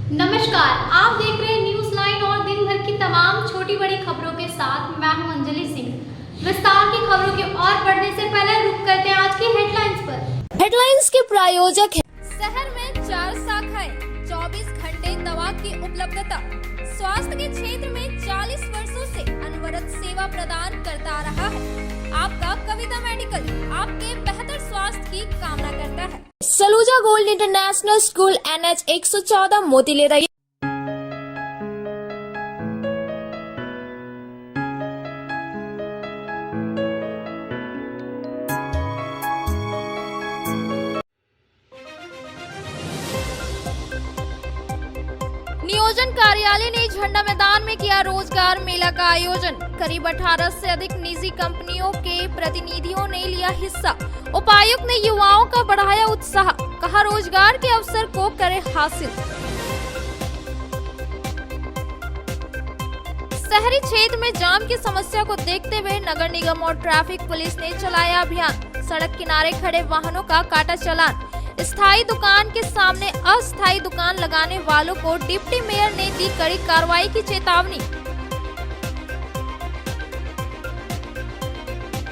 नमस्कार, आप देख रहे हैं न्यूज लाइन और दिन भर की तमाम छोटी बड़ी खबरों के साथ मैं हूं अंजलि सिंह। विस्तार की खबरों के और बढ़ने से पहले रुक करते हैं आज की हेडलाइंस पर। हेडलाइंस के प्रायोजक हैं शहर में 4 शाखाएं, 24 घंटे दवा की उपलब्धता। स्वास्थ्य के क्षेत्र में 40 वर्षों से अनवरत सेवा प्रदान करता रहा है। आपका कविता मेडिकल आपके बेहतर स्वास्थ्य की कामना करता है। Saluja gold international school NH 114 मोतीले रही। नियोजन कार्यालय ने झंडा मैदान में किया रोजगार मेला का आयोजन। करीब 18 से अधिक निजी कंपनियों के प्रतिनिधियों ने लिया हिस्सा। उपायुक्त ने युवाओं का बढ़ाया उत्साह, कहा रोजगार के अवसर को करे हासिल। शहरी क्षेत्र में जाम की समस्या को देखते हुए नगर निगम और ट्रैफिक पुलिस ने चलाया अभियान। सड़क किनारे खड़े वाहनों का काटा चालान। स्थायी दुकान के सामने अस्थायी दुकान लगाने वालों को डिप्टी मेयर ने दी कड़ी कार्रवाई की चेतावनी।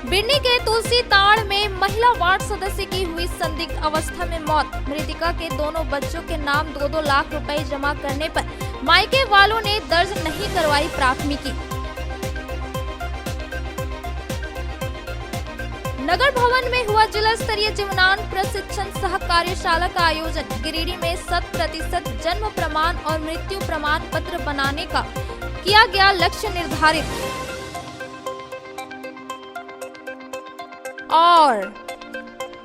बिन्नी के तुलसी ताड़ में महिला वार्ड सदस्य की हुई संदिग्ध अवस्था में मौत। मृतका के दोनों बच्चों के नाम 2-2 लाख रुपए जमा करने पर मायके वालों ने दर्ज नहीं करवाई प्राथमिकी। नगर भवन में हुआ जिला स्तरीय जीवनान प्रशिक्षण सह कार्यशाला का आयोजन। गिरिडीह में 100% जन्म प्रमाण और मृत्यु प्रमाण पत्र बनाने का किया गया लक्ष्य निर्धारित। और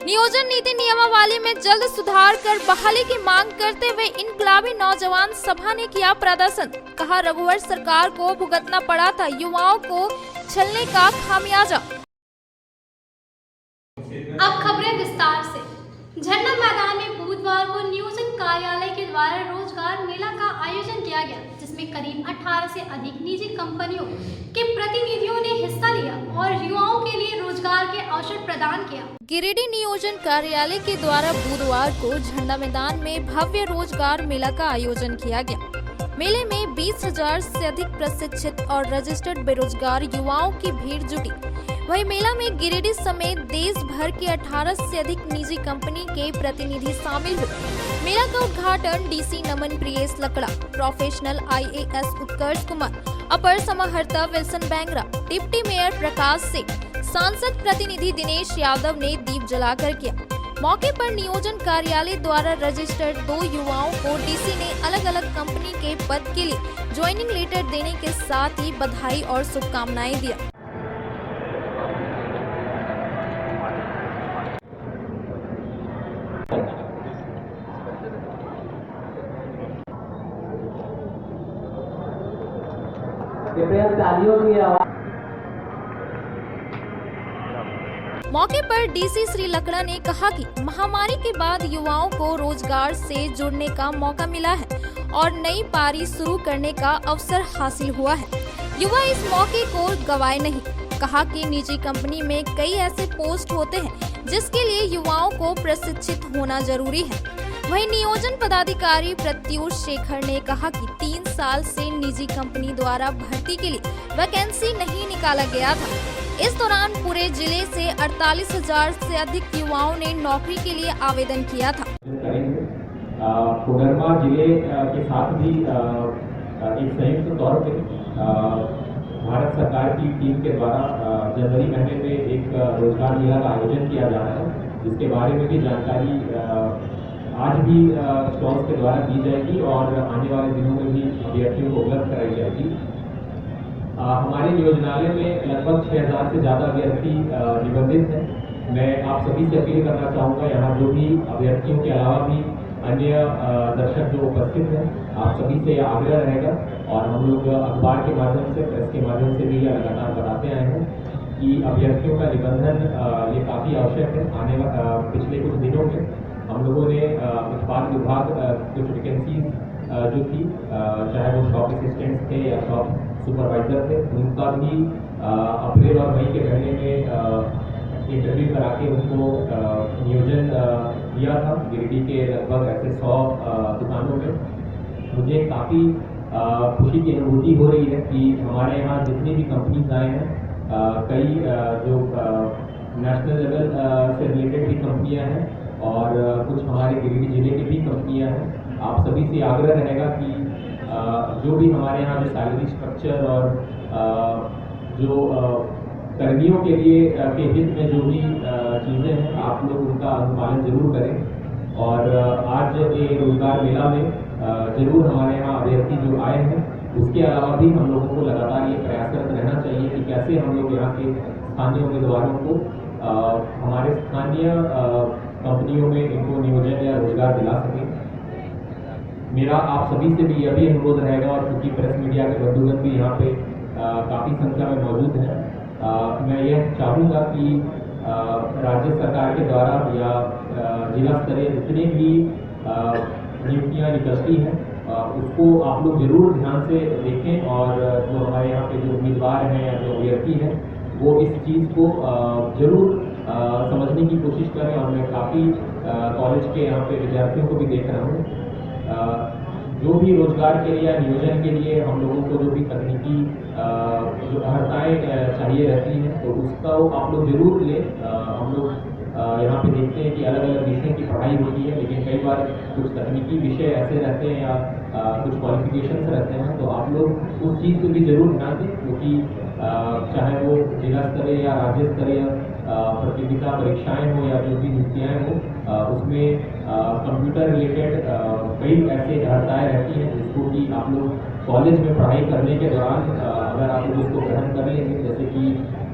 नियोजन नीति नियमावली में जल्द सुधार कर बहाली की मांग करते हुए इनकलाबी नौजवान सभा ने किया प्रदर्शन। कहा रघुवर सरकार को भुगतना पड़ा था युवाओं को छलने का खामियाजा। अब खबरें विस्तार से। झंडा मैदान में बुधवार को नियोजन कार्यालय के द्वारा रोजगार मेला का आयोजन किया गया, जिसमें करीब 18 से अधिक निजी कंपनियों के प्रतिनिधियों ने हिस्सा लिया और युवाओं के लिए रोजगार के अवसर प्रदान किया। गिरिडीह नियोजन कार्यालय के द्वारा बुधवार को झंडा मैदान में भव्य रोजगार मेला का आयोजन किया गया। मेले में 20,000 से अधिक प्रशिक्षित और रजिस्टर्ड बेरोजगार युवाओं की भीड़ जुटी। वहीं मेला में गिरिडीह समेत देश भर के 18 से अधिक निजी कंपनी के प्रतिनिधि शामिल हुए। मेला का उद्घाटन DC Naman Priyesh Lakra, professional IAS उत्कर्ष कुमार, अपर समाहर्ता Wilson बैंगरा, deputy mayor Prakash Singh, सांसद प्रतिनिधि दिनेश यादव ने दीप जलाकर किया। मौके पर नियोजन कार्यालय द्वारा रजिस्टर्ड 2 युवाओं को डीसी ने अलग अलग कंपनी के पद के लिए ज्वाइनिंग लेटर देने के साथ ही बधाई और शुभकामनाएं दिया। मौके पर डीसी श्री लकड़ा ने कहा कि महामारी के बाद युवाओं को रोजगार से जुड़ने का मौका मिला है और नई पारी शुरू करने का अवसर हासिल हुआ है। युवा इस मौके को गवाए नहीं। कहा कि निजी कंपनी में कई ऐसे पोस्ट होते हैं जिसके लिए युवाओं को प्रशिक्षित होना जरूरी है। वहीं नियोजन पदाधिकारी प्रत्युष शेखर ने कहा कि 3 साल से निजी कंपनी द्वारा भर्ती के लिए वैकेंसी नहीं निकाला गया था। इस दौरान पूरे जिले से 48,000 से अधिक युवाओं ने नौकरी के लिए आवेदन किया था। कोडरमा जिले के साथ भी एक संयुक्त तौर पे भारत सरकार की टीम के द्वारा जनवरी महीने में एक रोजगार मेला का आयोजन किया जा रहा है, जिसके बारे में भी जानकारी आज भी स्टॉल्स के द्वारा दी जाएगी और आने वाले दिनों में भी अभ्यर्थियों को उपलब्ध कराई जाएगी। हमारे नियोजनालय में लगभग 6,000 से ज़्यादा अभ्यर्थी निबंधित हैं। मैं आप सभी से अपील करना चाहूँगा, यहाँ जो भी अभ्यर्थियों के अलावा भी अन्य दर्शक जो उपस्थित हैं, आप सभी से आग्रह रहेगा और हम लोग अखबार के माध्यम से, प्रेस के माध्यम से भी लगातार बताते आए हैं कि अभ्यर्थियों का निबंधन ये काफ़ी आवश्यक है। पिछले कुछ दिनों में हम लोगों ने उत्पाद विभाग कुछ वैकेंसीज जो थी, चाहे वो शॉप असिस्टेंट्स थे या शॉप सुपरवाइजर थे, उनका भी अप्रैल और मई के महीने में इंटरव्यू करा के उनको नियोजन दिया था गिरिडीह के लगभग ऐसे 100 दुकानों में। मुझे काफ़ी खुशी की अनुभूति हो रही है कि हमारे यहाँ जितनी भी कंपनीज आए हैं, कई जो नेशनल लेवल से रिलेटेड भी कंपनियां हैं और कुछ हमारे गिरिडीह जिले की भी कंपनियां हैं। आप सभी से आग्रह रहेगा कि जो भी हमारे यहाँ जो सैलरी स्ट्रक्चर और जो कर्मियों के लिए के हित में जो भी चीज़ें हैं, आप लोग उनका अनुपालन जरूर करें। और आज ये रोजगार मेला में जरूर हमारे यहाँ अभ्यर्थी जो आए हैं, उसके अलावा भी हम लोगों को लगातार ये प्रयासरत रहना चाहिए कि कैसे हम लोग यहाँ के स्थानीय उम्मीदवारों को हमारे स्थानीय कंपनियों में इनको नियोजन या रोजगार दिला सकें। मेरा आप सभी से भी यह भी अनुरोध रहेगा, और क्योंकि प्रेस मीडिया के बंधुगण भी यहाँ पे काफ़ी संख्या में मौजूद हैं, मैं यह चाहूँगा कि राज्य सरकार के द्वारा या जिला स्तरीय जितने भी नियुक्तियाँ निकलती हैं, उसको आप लोग जरूर ध्यान से देखें, और जो हमारे यहाँ पे जो उम्मीदवार हैं या जो अभ्यर्थी हैं, वो इस चीज़ को जरूर समझने की कोशिश करें। और मैं काफ़ी कॉलेज के यहाँ पे विद्यार्थियों को भी देख रहा हूँ, जो भी रोजगार के लिए या नियोजन के लिए हम लोगों को जो भी तकनीकी जो अर्हताएँ चाहिए रहती हैं, तो उसका आप लोग जरूर लें। हम लोग यहाँ पे देखते हैं कि अलग अलग विषयों की पढ़ाई होती है, लेकिन कई बार कुछ तकनीकी विषय ऐसे रहते हैं या कुछ क्वालिफिकेशंस रहते हैं, तो आप लोग उस चीज़ को भी जरूर ध्यान दें, क्योंकि चाहे वो जिला स्तरीय या राज्य स्तरीय प्रतियोगिता परीक्षाएं हो या जो भी नियुक्तियाँ हो, उसमें कंप्यूटर रिलेटेड कई ऐसे अर्हताएँ रहती हैं जिसको कि आप लोग कॉलेज में पढ़ाई करने के दौरान अगर आप लोग उसको ग्रहण कर लेंगे, जैसे कि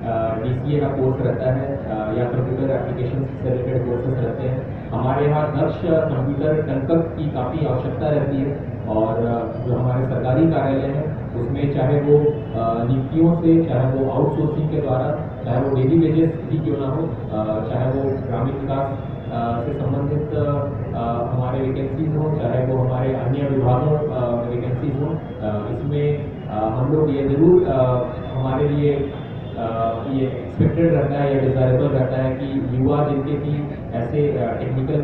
DCA का कोर्स रहता है या कंप्यूटर एप्लीकेशन से रिलेटेड कोर्सेज रहते हैं। हमारे यहाँ दक्ष कंप्यूटर टंकक की काफ़ी आवश्यकता रहती है, और जो हमारे सरकारी कार्यालय हैं उसमें चाहे वो नियुक्तियों से, चाहे वो आउटसोर्सिंग के द्वारा, चाहे वो डेली वेजेस भी क्यों ना हो, चाहे वो ग्रामीण विकास से संबंधित हमारे वैकेंसीज हो, चाहे वो हमारे अन्य विभागों में वैकेंसीज हो, इसमें हम लोग ये ज़रूर हमारे लिए ये एक्सपेक्टेड रहता है या डिज़ायरेबल रहता है कि युवा जिनके भी ऐसे टेक्निकल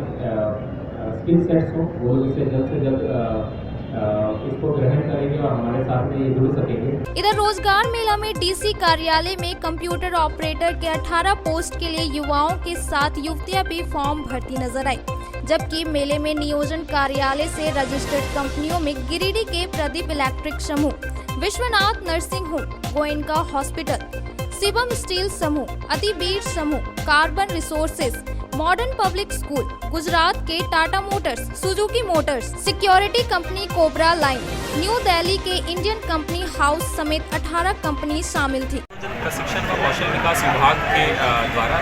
स्किल सेट्स हो, वो लोग इसे जल्द से जल्द इसको ग्रहण करेंगे और हमारे साथ में ये जुड़ सकेंगे। इधर रोजगार मेला में डीसी कार्यालय में कंप्यूटर ऑपरेटर के 18 पोस्ट के लिए युवाओं के साथ युवतियां भी फॉर्म भरती नजर आई, जबकि मेले में नियोजन कार्यालय से रजिस्टर्ड कंपनियों में गिरिडीह के प्रदीप इलेक्ट्रिक समूह, Vishwanath nursing home, Goenka hospital, Shivam steel समूह, अतिबीर समूह, carbon resources, modern public school, Gujarat के Tata motors, Suzuki motors, security company Cobra Line, new Delhi के इंडियन कंपनी हाउस समेत 18 कंपनी शामिल थी। प्रशिक्षण व कौशल विकास विभाग के द्वारा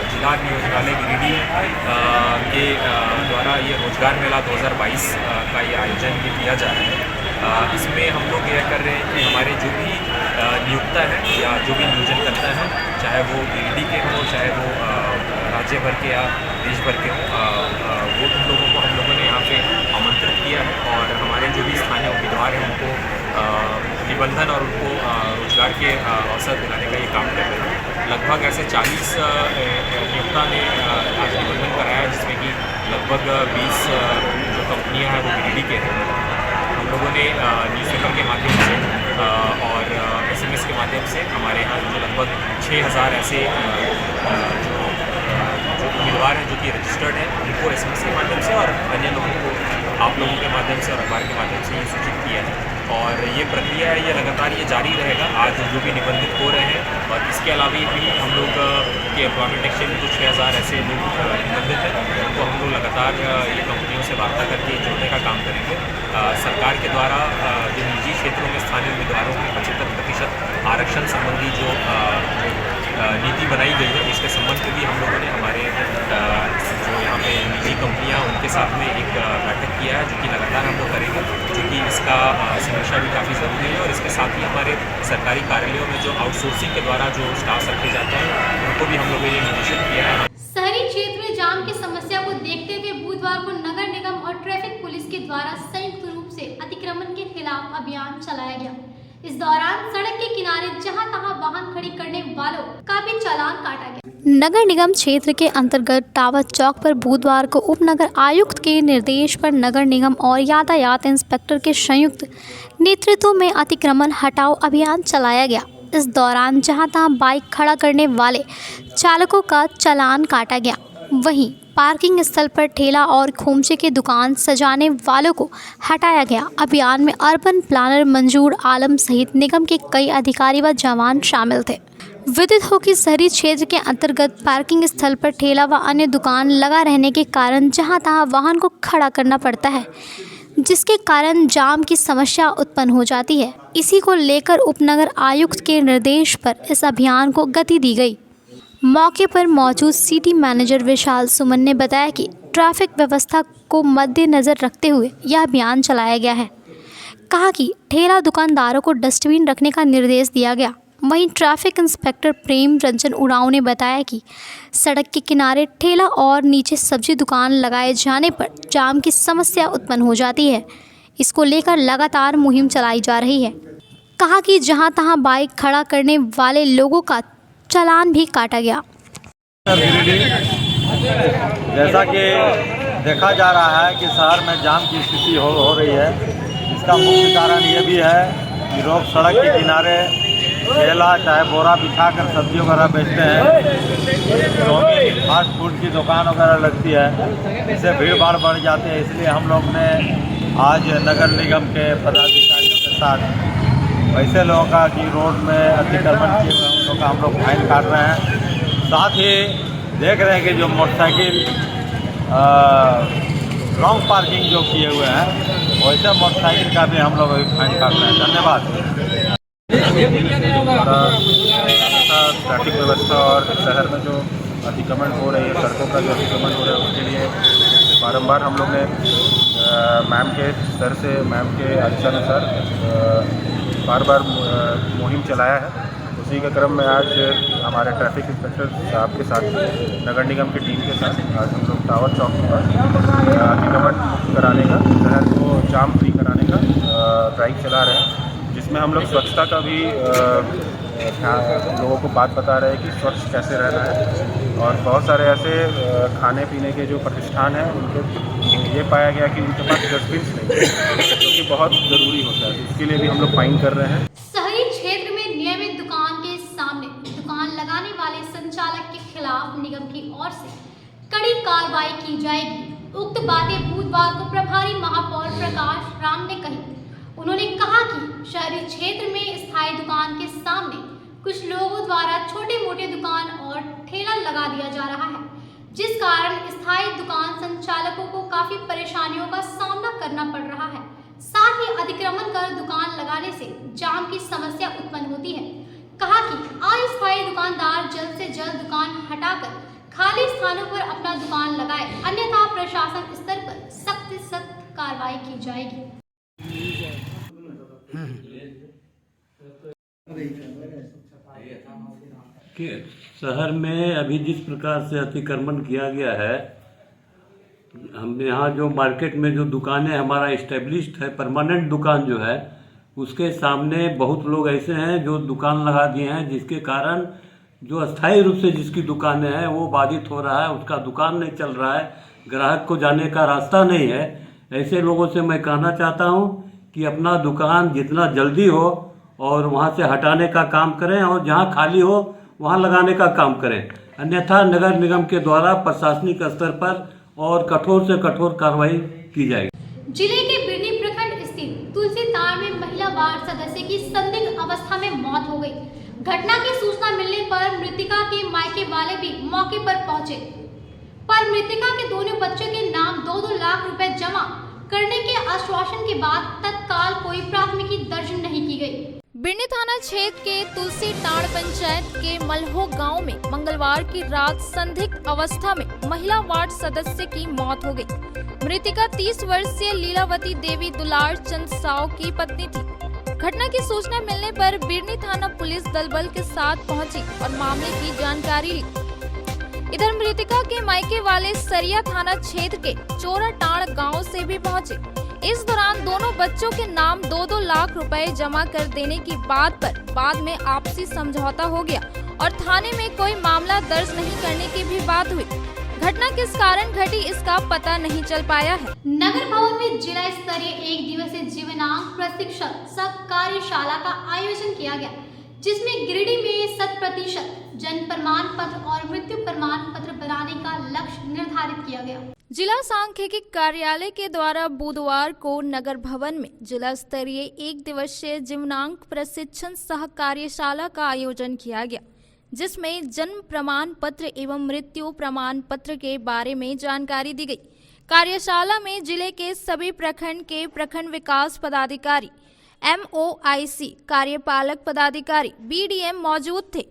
जिला नियोजनालय गिरिडीह के द्वारा ये रोजगार मेला 2022 का ये आयोजन किया जा रहा है। इसमें हम लोग यह कर रहे हैं कि हमारे जो भी नियुक्ता है या जो भी नियोजन करता है, चाहे वो गिरिडीह के हों, चाहे वो राज्य भर के या देश भर के हों, वो उन लोगों को हम लोगों ने यहाँ पे आमंत्रित किया है, और हमारे जो भी स्थानीय उम्मीदवार हैं उनको निबंधन और उनको रोजगार के अवसर दिलाने का ये काम कर रहे हैं। लगभग ऐसे 40 नियोक्ता ने आज निबंधन कराया, जिसमें कि लगभग 20 जो कंपनियाँ हैं वो गिरिडीह के हैं। हम लोगों ने न्यूज़पेपर के माध्यम से और SMS के माध्यम से हमारे यहाँ जो लगभग 6000 ऐसे जो उम्मीदवार हैं जो कि रजिस्टर्ड हैं, उनको SMS के माध्यम से और अन्य लोगों को आप लोगों के माध्यम से और अखबार के माध्यम से ये सूचित किया है। और ये प्रक्रिया है, ये लगातार ये जारी रहेगा। आज जो भी निबंधित हो रहे हैं, और इसके अलावा भी हम लोग के एम्प्लॉयमेंट एक्सचेंज में कुछ 6000 ऐसे लोग निबंधित हैं, उनको हम लोग लगातार ये कंपनियों से वार्ता करके जोड़ने का काम करेंगे। सरकार के द्वारा जो निजी क्षेत्रों में स्थानीय उम्मीदवारों के 75% आरक्षण संबंधी जो नीति बनाई गई है, इसके संबंध में भी हम लोगों ने हमारे जो यहाँ पे निजी कंपनियाँ उनके साथ में एक बैठक किया है, जो कि लगातार हम लोग करेंगे, क्योंकि इसका समीक्षा भी काफ़ी ज़रूरी है। और इसके साथ ही हमारे सरकारी कार्यालयों में जो आउटसोर्सिंग के द्वारा जो स्टाफ रखे जाते हैं, उनको भी हम लोगों ने निर्देशित किया है। शहरी क्षेत्र में जाम की समस्या को देखते हुए बुधवार को नगर निगम और ट्रैफिक पुलिस के द्वारा संयुक्त रूप से अतिक्रमण के खिलाफ अभियान चलाया गया, इस दौरान सड़क के किनारे जहां तहां वाहन खड़ी करने वालों का भी चालान काटा गया। नगर निगम क्षेत्र के अंतर्गत टावर चौक पर बुधवार को उप नगर आयुक्त के निर्देश पर नगर निगम और यातायात इंस्पेक्टर के संयुक्त नेतृत्व में अतिक्रमण हटाओ अभियान चलाया गया। इस दौरान जहां तहां बाइक खड़ा करने वाले चालकों का चालान काटा गया। वहीं पार्किंग स्थल पर ठेला और खोमचे की दुकान सजाने वालों को हटाया गया। अभियान में अर्बन प्लानर मंजूर आलम सहित निगम के कई अधिकारी व जवान शामिल थे। विदित हो कि शहरी क्षेत्र के अंतर्गत पार्किंग स्थल पर ठेला व अन्य दुकान लगा रहने के कारण जहां तहां वाहन को खड़ा करना पड़ता है, जिसके कारण जाम की समस्या उत्पन्न हो जाती है। इसी को लेकर उपनगर आयुक्त के निर्देश पर इस अभियान को गति दी गई। मौके पर मौजूद सिटी मैनेजर विशाल सुमन ने बताया कि ट्रैफिक व्यवस्था को मद्देनजर रखते हुए यह अभियान चलाया गया है। कहा कि ठेला दुकानदारों को डस्टबिन रखने का निर्देश दिया गया। वहीं ट्रैफिक इंस्पेक्टर प्रेम रंजन उरांव ने बताया कि सड़क के किनारे ठेला और नीचे सब्जी दुकान लगाए जाने पर जाम की समस्या उत्पन्न हो जाती है। इसको लेकर लगातार मुहिम चलाई जा रही है। कहा कि जहां तहां बाइक खड़ा करने वाले लोगों का चालान भी काटा गया। जैसा कि देखा जा रहा है कि शहर में जाम की स्थिति हो रही है। इसका मुख्य कारण ये भी है कि लोग सड़क के किनारे ठेला चाहे बोरा बिछाकर सब्जी वगैरह बेचते हैं। जो फास्ट फूड की दुकान वगैरह लगती है, इससे भीड़ भाड़ बढ़ जाती है। इसलिए हम लोग ने आज नगर निगम के पदाधिकारियों के साथ ऐसे लोगों का कि रोड में अतिक्रमण किए हुए उन लोगों का हम लोग फाइन काट रहे हैं। साथ ही देख रहे हैं कि जो मोटरसाइकिल रॉन्ग पार्किंग जो किए हुए हैं, वैसे मोटरसाइकिल का भी हम लोग अभी फाइन काट रहे हैं। धन्यवाद। ट्रैफिक व्यवस्था और शहर में जो अतिक्रमण हो रही है, सड़कों का जो अतिक्रमण हो रहा है, उसके लिए बारंबार हम लोग ने मैम के स्तर से, मैम के आदेशानुसार बार बार मुहिम चलाया है। उसी के क्रम में आज हमारे ट्रैफिक इंस्पेक्टर साहब के साथ, नगर निगम की टीम के साथ आज हम लोग टावर चौक पर अतिक्रमण मुक्त कराने का, शहर को जाम फ्री कराने का ड्राइव चला रहे हैं, जिसमें हम लोग स्वच्छता का भी लोगों को बात बता रहे हैं कि स्वच्छ कैसे रहना है। और बहुत सारे ऐसे खाने पीने के जो प्रतिष्ठान हैं, उनके ये पाया गया कि उनके पास डस्टबिन नहीं है, जो कि बहुत ज़रूरी होता है। इसके लिए भी हम लोग फाइन कर रहे हैं। शहरी क्षेत्र में नियमित दुकान के सामने दुकान लगाने वाले संचालक के खिलाफ निगम की ओर से कड़ी कार्रवाई की जाएगी। उक्त बातें बुधवार को प्रभारी महापौर प्रकाश राम ने कही। उन्होंने कहा कि शहरी क्षेत्र में स्थायी दुकान के सामने कुछ लोगों द्वारा छोटे मोटे दुकान और ठेला लगा दिया जा रहा है, जिस कारण स्थायी दुकान संचालकों को काफी परेशानियों का सामना करना पड़ रहा है। साथ ही अतिक्रमण कर दुकान लगाने से जाम की समस्या उत्पन्न होती है। कहा कि अस्थायी दुकानदार जल्द से जल्द दुकान हटाकर खाली स्थानों पर अपना दुकान लगाए, अन्यथा प्रशासन स्तर पर सख्त से सख्त कार्रवाई की जाएगी। कि शहर में अभी जिस प्रकार से अतिक्रमण किया गया है, हम यहाँ जो मार्केट में जो दुकानें हमारा इस्टेब्लिश्ड है, परमानेंट दुकान जो है, उसके सामने बहुत लोग ऐसे हैं जो दुकान लगा दिए हैं, जिसके कारण जो अस्थायी रूप से जिसकी दुकानें हैं वो बाधित हो रहा है, उसका दुकान नहीं चल रहा है, ग्राहक को जाने का रास्ता नहीं है। ऐसे लोगों से मैं कहना चाहता हूँ कि अपना दुकान जितना जल्दी हो और वहाँ से हटाने का काम करें, और जहाँ खाली हो वहाँ लगाने का काम करें, अन्यथा नगर निगम के द्वारा प्रशासनिक स्तर पर और कठोर से कठोर कार्रवाई की जाएगी। जिले के बिरनी प्रखंड स्थित तुलसी तार में महिला वार्ड सदस्य की संदिग्ध अवस्था में मौत हो गई। घटना की सूचना मिलने पर मृतका के मायके वाले भी मौके पर पहुंचे, पर मृतका के दोनों बच्चों के नाम 2-2 लाख रुपए जमा करने के आश्वासन के बाद तत्काल कोई प्राथमिकी दर्ज नहीं की गई। बिरनी थाना क्षेत्र के तुलसी टाड़ पंचायत के मलहो गांव में मंगलवार की रात संदिग्ध अवस्था में महिला वार्ड सदस्य की मौत हो गई। मृतका 30 वर्षीय लीलावती देवी दुलार चंद साव की पत्नी थी। घटना की सूचना मिलने पर बिरनी थाना पुलिस दल बल के साथ पहुंची और मामले की जानकारी ली। इधर मृतका के मायके वाले सरिया थाना क्षेत्र के चोरा टाड़ गाँव से भी पहुंचे। इस दौरान दोनों बच्चों के नाम 2-2 लाख रुपए जमा कर देने की बात पर बाद में आपसी समझौता हो गया और थाने में कोई मामला दर्ज नहीं करने की भी बात हुई। घटना किस कारण घटी इसका पता नहीं चल पाया है। नगर भवन में जिला स्तरीय 1 दिवसीय जीवनांक प्रशिक्षण सह कार्यशाला का आयोजन किया गया, जिसमें गिरिडीह में 100% जन्म प्रमाण पत्र और मृत्यु प्रमाण पत्र बनाने का लक्ष्य निर्धारित किया गया। जिला सांख्यिकी कार्यालय के द्वारा बुधवार को नगर भवन में जिला स्तरीय 1 दिवसीय जीवनांक प्रशिक्षण सह कार्यशाला का आयोजन किया गया, जिसमें जन्म प्रमाण पत्र एवं मृत्यु प्रमाण पत्र के बारे में जानकारी दी गई। कार्यशाला में जिले के सभी प्रखंड के प्रखंड विकास पदाधिकारी, MOIC कार्यपालक पदाधिकारी, BDM मौजूद थे।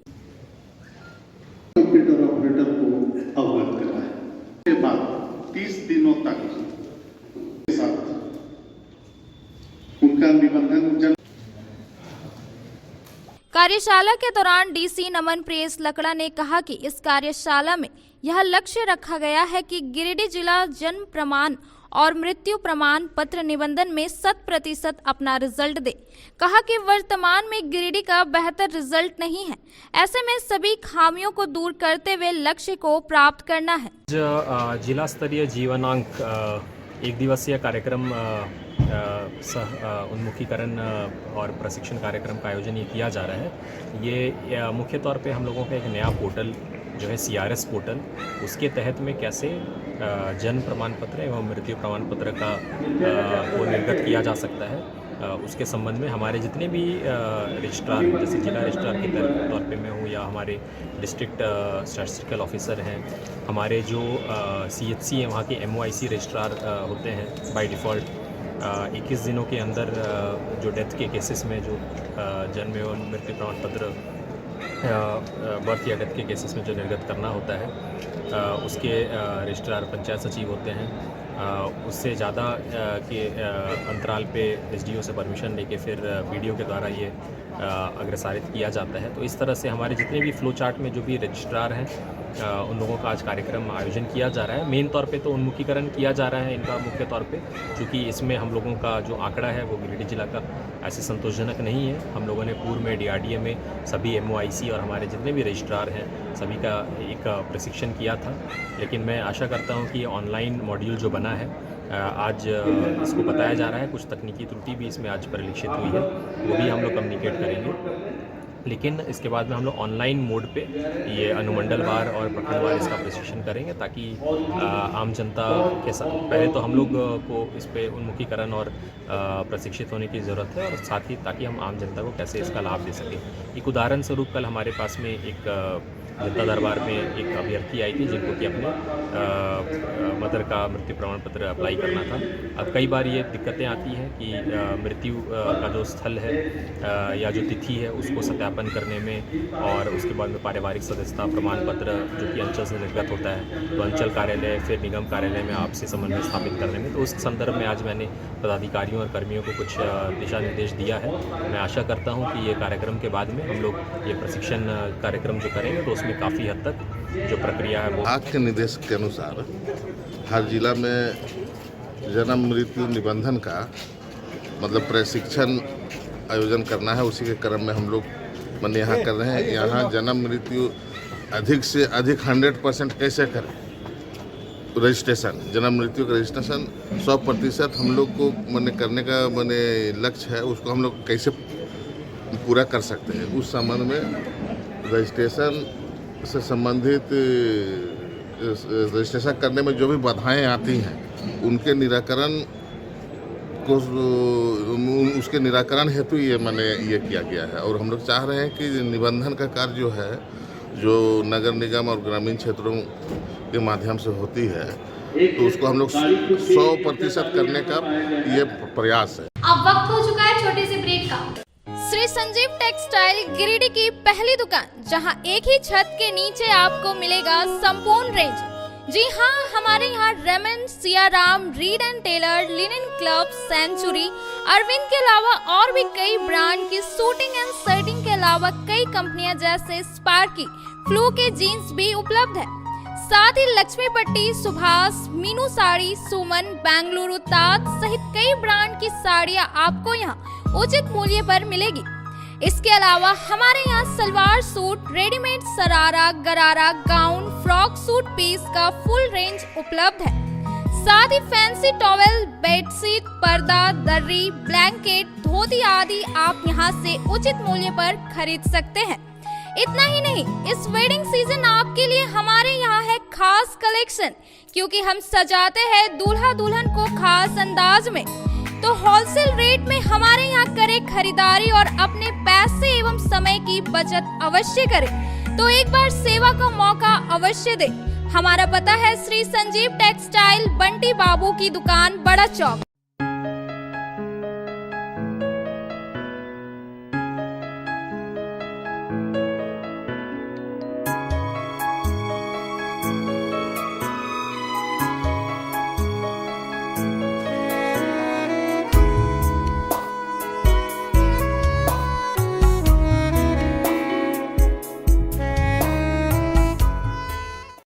कंप्यूटर ऑपरेटर को अवगत कराया के बाद 30 दिनों तक के साथ उनका निबंधन। कार्यशाला के दौरान DC नमन प्रेस लकड़ा ने कहा कि इस कार्यशाला में यह लक्ष्य रखा गया है कि गिरिडीह जिला जन्म प्रमाण और मृत्यु प्रमाण पत्र निबंधन में 100% अपना रिजल्ट दे। कहा कि वर्तमान में गिरिडीह का बेहतर रिजल्ट नहीं है, ऐसे में सभी खामियों को दूर करते हुए लक्ष्य को प्राप्त करना है। जिला स्तरीय जीवनांक 1 दिवसीय कार्यक्रम सह उन्मुखीकरण और प्रशिक्षण कार्यक्रम का आयोजन ये किया जा रहा है। ये मुख्य तौर पे हम लोगों का एक नया पोर्टल जो है CRS पोर्टल, उसके तहत में कैसे जन्म प्रमाण पत्र एवं मृत्यु प्रमाण पत्र का को निर्गत किया जा सकता है, उसके संबंध में हमारे जितने भी रजिस्ट्रार, जैसे जिला रजिस्ट्रार के तौर पे मैं हूँ या हमारे डिस्ट्रिक्ट स्टैटिस्टिकल ऑफिसर हैं, हमारे जो CHC हैं वहाँ के MOIC रजिस्ट्रार होते हैं बाय डिफ़ॉल्ट, 21 दिनों के अंदर जो डेथ के केसेस में जो जन्म एवं मृत्यु प्रमाण पत्र बर्थ या डेथ के केसेस में जो निर्गत करना होता है, उसके रजिस्ट्रार पंचायत सचिव होते हैं। उससे ज़्यादा के अंतराल पे SDO से परमिशन लेके फिर BDO के द्वारा ये अग्रसारित किया जाता है। तो इस तरह से हमारे जितने भी फ्लो चार्ट में जो भी रजिस्ट्रार हैं उन लोगों का आज कार्यक्रम आयोजन किया जा रहा है। मेन तौर पे तो उन्मुखीकरण किया जा रहा है इनका मुख्य तौर पे, क्योंकि इसमें हम लोगों का जो आंकड़ा है वो गिरिडीह जिला का ऐसे संतोषजनक नहीं है। हम लोगों ने पूर्व में DRDA में सभी MOIC और हमारे जितने भी रजिस्ट्रार हैं सभी का एक प्रशिक्षण किया था, लेकिन मैं आशा करता हूँ कि ऑनलाइन मॉड्यूल जो बना है आज इसको बताया जा रहा है। कुछ तकनीकी त्रुटि भी इसमें आज परिलक्षित हुई है, वो भी हम लोग कम्युनिकेट करेंगे। लेकिन इसके बाद में हम लोग ऑनलाइन मोड पे ये अनुमंडलवार और प्रखंडवार इसका प्रशिक्षण करेंगे, ताकि आम जनता के साथ पहले तो हम लोग को इस पे उन्मुखीकरण और प्रशिक्षित होने की ज़रूरत है, और साथ ही ताकि हम आम जनता को कैसे इसका लाभ दे सकें। एक उदाहरण स्वरूप कल हमारे पास में एक जनता दरबार में एक अभ्यर्थी आई थी जिनको कि अपने मदर का मृत्यु प्रमाण पत्र अप्लाई करना था। अब कई बार ये दिक्कतें आती हैं कि मृत्यु का जो स्थल है या जो तिथि है उसको सत्यापन करने में, और उसके बाद में पारिवारिक सदस्यता प्रमाण पत्र जो कि अंचल से निर्गत होता है तो अंचल कार्यालय फिर निगम कार्यालय में आपसी समन्वय स्थापित करने में, तो उस संदर्भ में आज मैंने पदाधिकारियों और कर्मियों को कुछ दिशा निर्देश दिया है। मैं आशा करता हूँ कि ये कार्यक्रम के बाद में हम लोग ये प्रशिक्षण कार्यक्रम जो करेंगे तो उसमें काफ़ी हद तक जो प्रक्रिया है वो के निर्देश के अनुसार हर जिला में जन्म मृत्यु निबंधन का मतलब प्रशिक्षण आयोजन करना है। उसी के क्रम में हम लोग मैंने यहाँ कर रहे हैं। यहाँ जन्म मृत्यु अधिक से अधिक 100% कैसे करें, रजिस्ट्रेशन जन्म मृत्यु का रजिस्ट्रेशन 100% हम लोग को मैंने करने का मैंने लक्ष्य है, उसको हम लोग कैसे पूरा कर सकते हैं। उस संबंध में रजिस्ट्रेशन से संबंधित रजिस्ट्रेशन करने में जो भी बाधाएं आती हैं उनके निराकरण को उसके निराकरण हेतु ये मैंने ये किया गया है। और हम लोग चाह रहे हैं कि निबंधन का कार्य जो है जो नगर निगम और ग्रामीण क्षेत्रों के माध्यम से होती है तो उसको हम लोग 100% करने का ये प्रयास है। अब वक्त हो चुका है छोटे से ब्रेक का। श्री संजीव टेक्सटाइल गिरिडीह की पहली दुकान, जहां एक ही छत के नीचे आपको मिलेगा संपूर्ण रेंज। जी हां, हमारे यहाँ Raymond, Siyaram, Reid and Taylor, Linen Club, Century, Arvind के अलावा और भी कई ब्रांड की सूटिंग एंड शर्टिंग के अलावा कई कंपनियां जैसे स्पार्की, फ्लू के जीन्स भी उपलब्ध है। साथ ही लक्ष्मीपट्टी, सुभाष, मीनू साड़ी, सुमन, बेंगलुरु ताज सहित कई ब्रांड की साड़ियां आपको यहां उचित मूल्य पर मिलेगी। इसके अलावा हमारे यहाँ सलवार सूट, रेडीमेड सरारा, गरारा, गाउन, फ्रॉक सूट पीस का फुल रेंज उपलब्ध है। साथ ही फैंसी टॉवेल, बेडशीट, पर्दा, दर्री, ब्लैंकेट, धोती आदि आप यहाँ से उचित मूल्य पर खरीद सकते हैं। इतना ही नहीं, इस वेडिंग सीजन आपके लिए हमारे यहाँ है खास कलेक्शन, क्योंकि हम सजाते हैं दूल्हा दुल्हन को खास अंदाज में। तो होलसेल रेट में हमारे यहाँ करें खरीदारी और अपने पैसे एवं समय की बचत अवश्य करें। तो एक बार सेवा का मौका अवश्य दें। हमारा पता है श्री संजीव टेक्सटाइल, बंटी बाबू की दुकान, बड़ा चौक।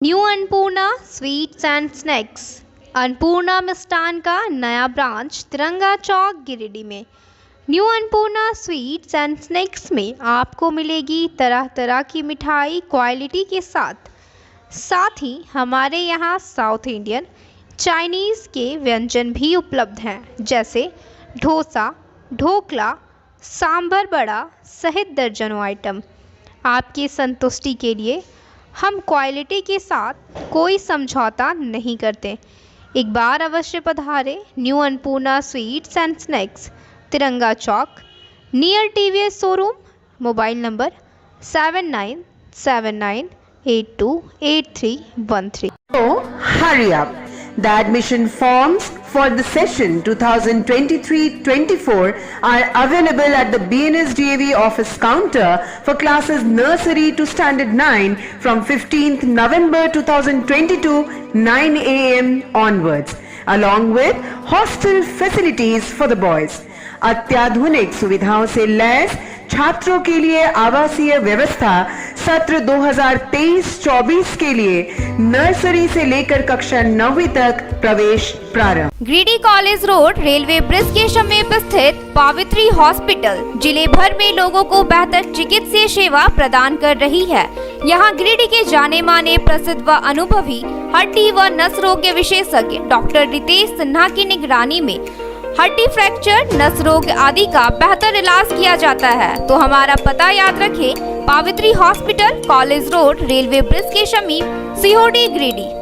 New Annapurna sweets and snacks. Annapurna मिष्ठान का नया ब्रांच तिरंगा चौक गिरिडीह में। New Annapurna sweets and snacks में आपको मिलेगी तरह तरह की मिठाई क्वालिटी के साथ ही हमारे यहाँ साउथ इंडियन, चाइनीज़ के व्यंजन भी उपलब्ध हैं, जैसे डोसा, ढोकला, सांभर बड़ा सहित दर्जनों आइटम। आपकी संतुष्टि के लिए हम क्वालिटी के साथ कोई समझौता नहीं करते। एक बार अवश्य पधारें new Annapurna sweets and snacks, Tiranga चौक, near TVS showroom. Mobile number 7979828313। So, hurry up. The admission forms for the session 2023-24 are available at the BNSDAV office counter for classes nursery to standard 9 from 15th November 2022 9 AM onwards, along with hostel facilities for the boys. अत्याधुनिक सुविधाओं से lace छात्रों के लिए आवासीय व्यवस्था सत्र 2023-24 के लिए नर्सरी से लेकर कक्षा 9वीं तक प्रवेश प्रारंभ। Giridih college road, railway bridge के समीप स्थित पावित्री हॉस्पिटल जिले भर में लोगों को बेहतर चिकित्सीय सेवा प्रदान कर रही है। यहाँ गिरिडीह के जाने माने, प्रसिद्ध व अनुभवी हड्डी व नस रोग के विशेषज्ञ डॉक्टर रितेश सिन्हा की निगरानी में हड्डी फ्रैक्चर, नस रोग आदि का बेहतर इलाज किया जाता है। तो हमारा पता याद रखें, Pavitri hospital, college road, railway bridge के समीप, सीहोडी, गिरिडीह।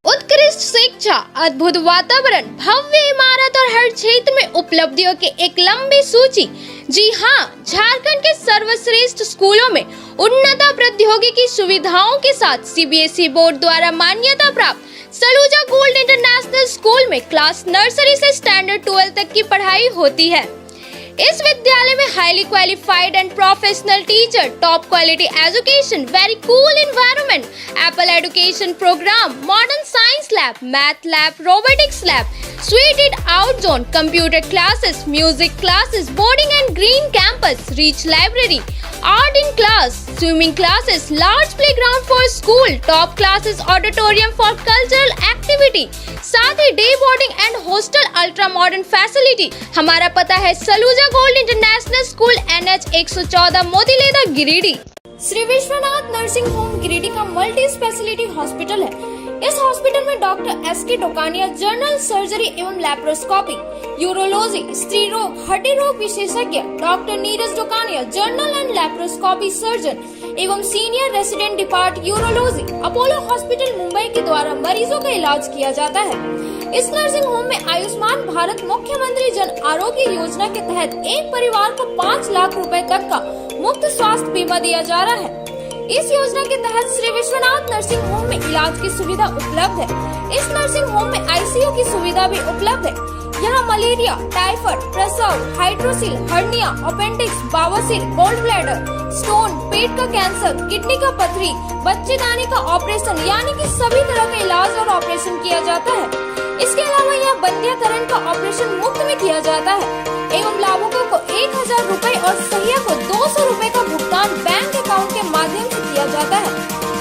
उत्कृष्ट शिक्षा, अद्भुत वातावरण, भव्य इमारत और हर क्षेत्र में उपलब्धियों की एक लंबी सूची। जी हाँ, झारखंड के सर्वश्रेष्ठ स्कूलों में उन्नत प्रौद्योगिकी सुविधाओं के साथ सीबीएसई बोर्ड द्वारा मान्यता प्राप्त सलूजा गोल्ड इंटरनेशनल स्कूल में क्लास नर्सरी से स्टैंडर्ड 12 तक की पढ़ाई होती है। इस विद्यालय में highly qualified and professional teacher, top quality education, very cool environment, Apple education programme, modern science lab, math lab, robotics lab, suited out zone, computer classes, music classes, boarding and green campus, rich library, art in class, swimming classes, large playground for school, top classes, auditorium for cultural activity, साथ ही day boarding and hostel ultra modern facility. हमारा पता है Saluja gold international school, NH 114, Motileda, Giridih. Shri Vishwanath nursing home Giridih का multi speciality hospital है। इस hospital में doctor SK Tokania general surgery एवं लैप्रोस्कोपी, यूरोलॉजी, स्त्री रोग, हड्डी रोग विशेषज्ञ, doctor Neeraj Tokania general and laparoscopy surgeon एवं senior resident depart urology, Apollo hospital Mumbai के द्वारा मरीजों का इलाज किया जाता है। इस नर्सिंग होम में आयुष्मान भारत मुख्यमंत्री जन आरोग्य योजना के तहत एक परिवार को 5 लाख रुपए तक का मुफ्त स्वास्थ्य बीमा दिया जा रहा है। इस योजना के तहत श्री विश्वनाथ नर्सिंग होम में इलाज की सुविधा उपलब्ध है। इस नर्सिंग होम में ICU की सुविधा भी उपलब्ध है। यहाँ मलेरिया, टाइफाइड, प्रसव, हाइड्रोसिल, हर्निया, अपेंडिक्स, बवासीर, गोल्ड ब्लैडर, स्टोन, पेट का कैंसर, किडनी का पथरी, बच्चेदानी का ऑपरेशन यानी कि सभी तरह का इलाज और ऑपरेशन किया जाता है। इसके अलावा यह बंध्याकरण का ऑपरेशन मुफ्त में किया जाता है एवं लाभुकों को 1000 रुपए और सहिया को 200 रुपए का भुगतान बैंक अकाउंट के माध्यम से किया जाता है।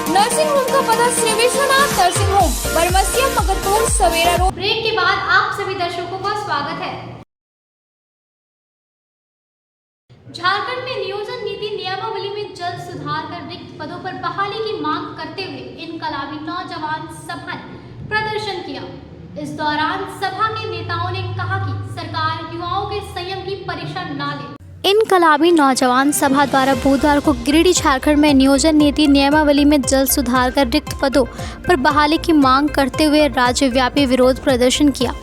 नर्सिंग होम का पता श्री विश्वनाथ नर्सिंग होम, बरमसिया, मगरपुर, सवेरा रोड। ब्रेक के बाद आप सभी दर्शकों का स्वागत है। झारखंड में नियोजन नीति नियमावली में जल्द सुधार कर रिक्त पदों पर बहाली की मांग करते हुए इनकलाबी नौजवान सभा ने प्रदर्शन किया। इस दौरान सभा के नेताओं ने कहा कि सरकार युवाओं के संयम की परीक्षा न ले। इनकलाबी नौजवान सभा द्वारा बुधवार को गिरिडीह झारखंड में नियोजन नीति नियमावली में जल्द सुधार कर रिक्त पदों पर बहाली की मांग करते हुए राज्यव्यापी विरोध प्रदर्शन किया।